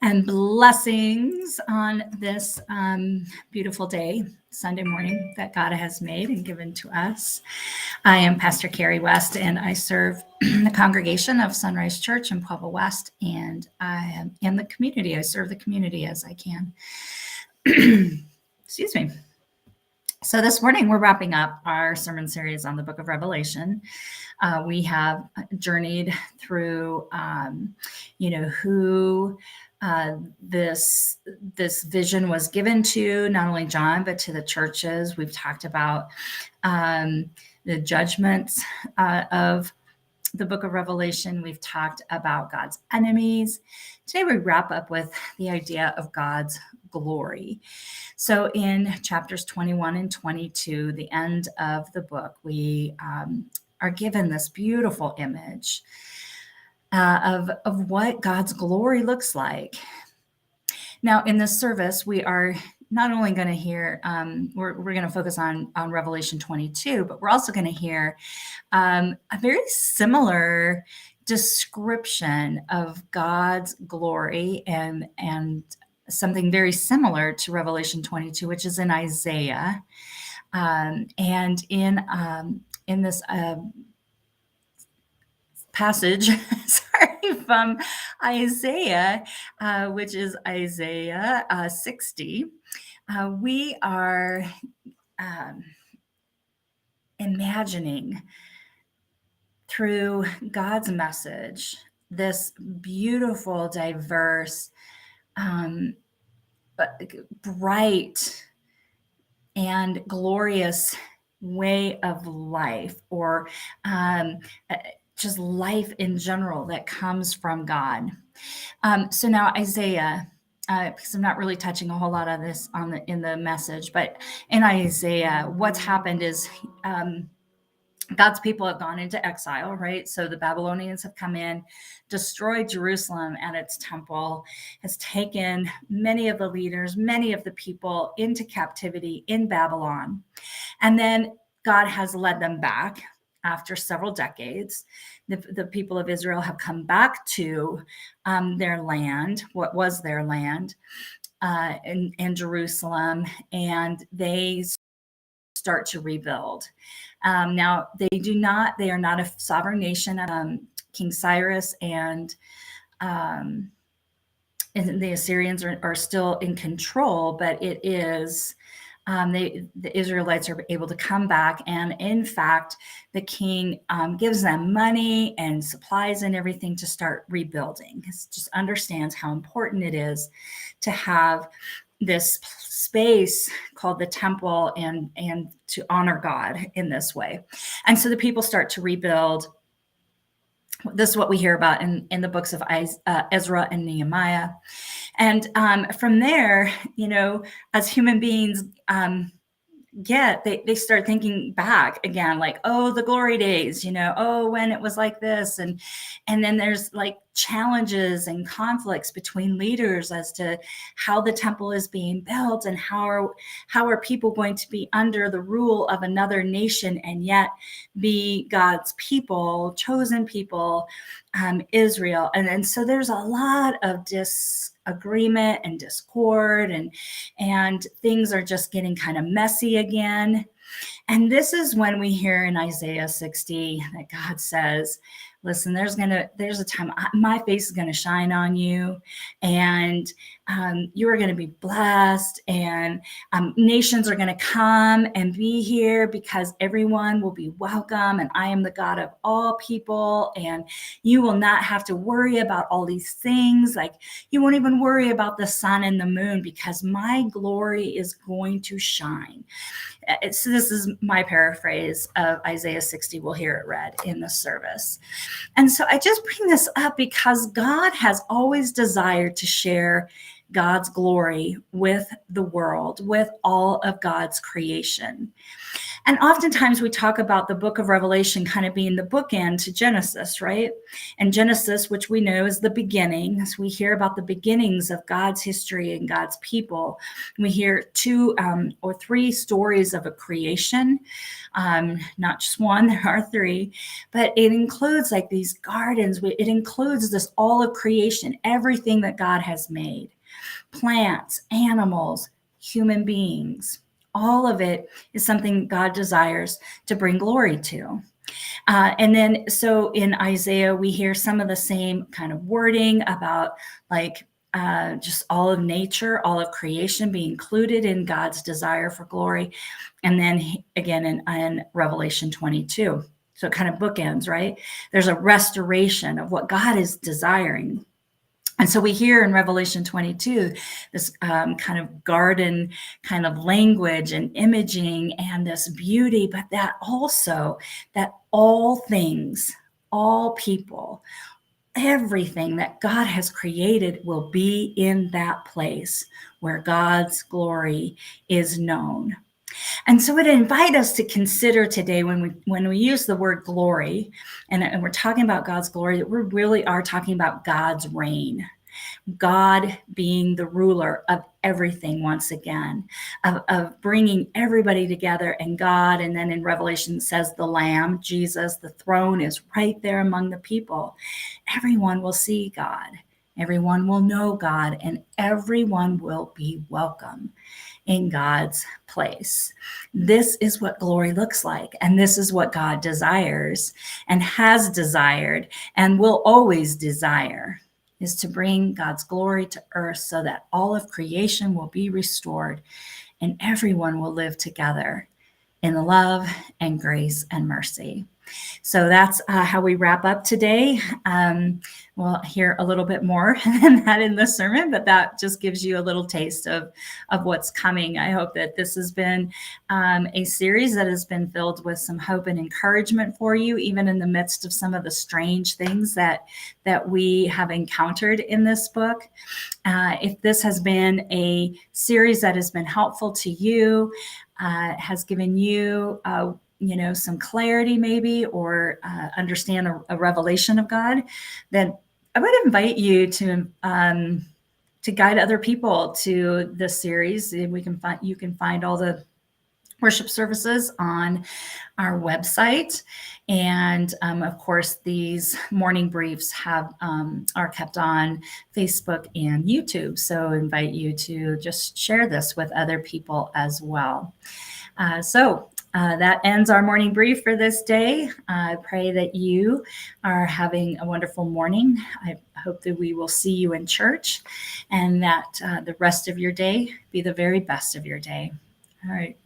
And blessings on this beautiful day, Sunday morning, that God has made and given to us. I am Pastor Carrie West, and I serve the congregation of Sunrise Church in Pueblo West, and I am in the community. I serve the community as I can. Excuse me. So this morning, we're wrapping up our sermon series on the book of Revelation. We have journeyed through, who this vision was given to, not only John, but to the churches. We've talked about the judgments of the book of Revelation. We've talked about God's enemies. Today we wrap up with the idea of God's glory. So in chapters 21 and 22, the end of the book, we are given this beautiful image of what God's glory looks like. Now, in this service, we are not only going to hear, we're going to focus on Revelation 22, but we're also going to hear a very similar description of God's glory and something very similar to Revelation 22, which is in Isaiah. And in this passage, sorry, from Isaiah, which is Isaiah 60, we are imagining through God's message this beautiful, diverse, bright, and glorious way of life, or just life in general that comes from God. So now Isaiah, because I'm not really touching a whole lot of this in the message, but in Isaiah, what's happened is God's people have gone into exile, right? So the Babylonians have come in, destroyed Jerusalem and its temple, has taken many of the leaders, many of the people into captivity in Babylon. And then God has led them back after several decades. The people of Israel have come back to their land, what was their land, in Jerusalem, and they start to rebuild. Now, they are not a sovereign nation. King Cyrus and the Assyrians are still in control, but it is, the Israelites are able to come back. And in fact, the king gives them money and supplies and everything to start rebuilding. He just understands how important it is to have this space called the temple and to honor God in this way. And so the people start to rebuild. This is what we hear about in the books of Ezra and Nehemiah. And from there, as human beings they start thinking back again, like, oh, the glory days, oh, when it was like this. And then there's like challenges and conflicts between leaders as to how the temple is being built and how are people going to be under the rule of another nation and yet be God's people, chosen people, Israel. And so there's a lot of disagreement and discord, and things are just getting kind of messy again. And this is when we hear in Isaiah 60 that God says, listen, there's a time my face is going to shine on you, and you are going to be blessed, and nations are going to come and be here because everyone will be welcome, and I am the God of all people, and you will not have to worry about all these things. Like, you won't even worry about the sun and the moon because my glory is going to shine. So this is my paraphrase of Isaiah 60. We'll hear it read in the service. And so I just bring this up because God has always desired to share God's glory with the world, with all of God's creation. And oftentimes we talk about the book of Revelation kind of being the bookend to Genesis, right? And Genesis, which we know is the beginning, as we hear about the beginnings of God's history and God's people, we hear two or three stories of a creation, not just one, there are three, but it includes like these gardens. It includes this all of creation, everything that God has made, plants, animals, human beings. All of it is something God desires to bring glory to. And then, so in Isaiah, we hear some of the same kind of wording about like just all of nature, all of creation be included in God's desire for glory. And then again in Revelation 22. So it kind of bookends, right? There's a restoration of what God is desiring. And so we hear in Revelation 22 this kind of garden kind of language and imaging and this beauty, but that also that all things, all people, everything that God has created will be in that place where God's glory is known. And so it invite us to consider today when we use the word glory and we're talking about God's glory, that we really are talking about God's reign. God being the ruler of everything once again, of bringing everybody together and God. And then in Revelation says the Lamb, Jesus, the throne is right there among the people. Everyone will see God. Everyone will know God, and everyone will be welcome in God's place. This is what glory looks like, and this is what God desires and has desired and will always desire, is to bring God's glory to earth so that all of creation will be restored and everyone will live together in love and grace and mercy. So that's how we wrap up today. We'll hear a little bit more than that in the sermon, but that just gives you a little taste of what's coming. I hope that this has been a series that has been filled with some hope and encouragement for you, even in the midst of some of the strange things that we have encountered in this book. If this has been a series that has been helpful to you, has given you some clarity maybe, or understand a revelation of God, then I would invite you to guide other people to this series. You can find all the worship services on our website. And of course, these morning briefs are kept on Facebook and YouTube. So I invite you to just share this with other people as well. So that ends our morning brief for this day. I pray that you are having a wonderful morning. I hope that we will see you in church, and that the rest of your day be the very best of your day. All right.